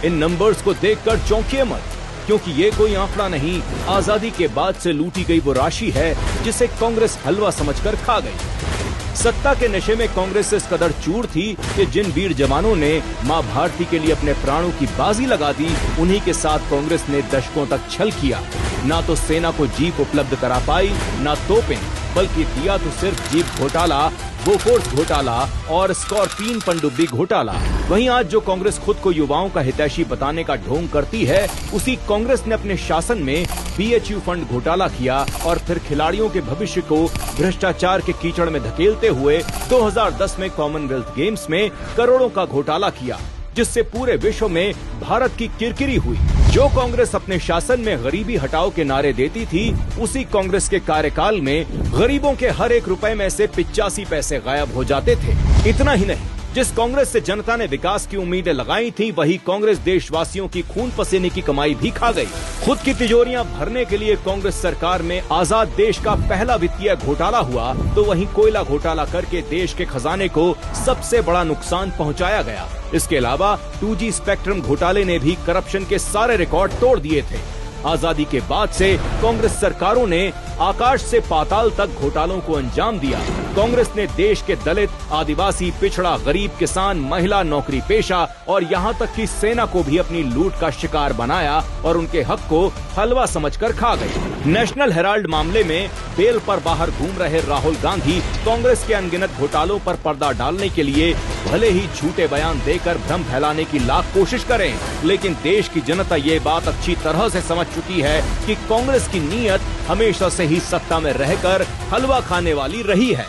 इन numbers को देखकर चौंकिए मत, क्योंकि ये कोई आंकड़ा नहीं, आजादी के बाद से लूटी गई वो राशि है जिसे कांग्रेस हलवा समझकर खा गई। सत्ता के नशे में कांग्रेस इस कदर चूर थी कि जिन वीर जवानों ने मां भारती के लिए अपने प्राणों की बाजी लगा दी, उन्हीं के साथ कांग्रेस ने दशकों तक छल किया। ना तो सेना को जीप उपलब्ध करा पाई, ना तोपें, बल्कि दिया तो सिर्फ जीप घोटाला, बोफोर्स घोटाला और स्कॉर्पियन पनडुब्बी घोटाला। वहीं आज जो कांग्रेस खुद को युवाओं का हितैषी बताने का ढोंग करती है, उसी कांग्रेस ने अपने शासन में बीएचयू फंड घोटाला किया और फिर खिलाड़ियों के भविष्य को भ्रष्टाचार के कीचड़ में धकेलते हुए 2010 में कॉमनवेल्थ गेम्स में करोड़ों का घोटाला किया, जिससे पूरे विश्व में भारत की किरकिरी हुई। जो कांग्रेस अपने शासन में गरीबी हटाओ के नारे देती थी, उसी कांग्रेस के कार्यकाल में गरीबों के हर एक रुपए में से 85 पैसे गायब हो जाते थे। इतना ही नहीं, जिस कांग्रेस से जनता ने विकास की उम्मीदें लगाई थी, वही कांग्रेस देशवासियों की खून पसीने की कमाई भी खा गई। खुद की तिजोरियां भरने के लिए कांग्रेस सरकार में आजाद देश का पहला वित्तीय घोटाला हुआ, तो वहीं कोयला घोटाला करके देश के खजाने को सबसे बड़ा नुकसान पहुंचाया गया। इसके अलावा 2G स्पेक्ट्रम घोटाले ने भी करप्शन के सारे रिकॉर्ड तोड़ दिए थे। आजादी के बाद से कांग्रेस सरकारों ने आकाश से पाताल तक घोटालों को अंजाम दिया। कांग्रेस ने देश के दलित, आदिवासी, पिछड़ा, गरीब, किसान, महिला, नौकरी पेशा और यहाँ तक कि सेना को भी अपनी लूट का शिकार बनाया और उनके हक को हलवा समझकर खा गई। नेशनल हेराल्ड मामले में बेल पर बाहर घूम रहे राहुल गांधी कांग्रेस के अनगिनत घोटालों पर पर्दा डालने के लिए भले ही झूठे बयान देकर भ्रम फैलाने की लाख कोशिश करें, लेकिन देश की जनता ये बात अच्छी तरह से समझ चुकी है कि कांग्रेस की नीयत हमेशा से ही सत्ता में रहकर हलवा खाने वाली रही है।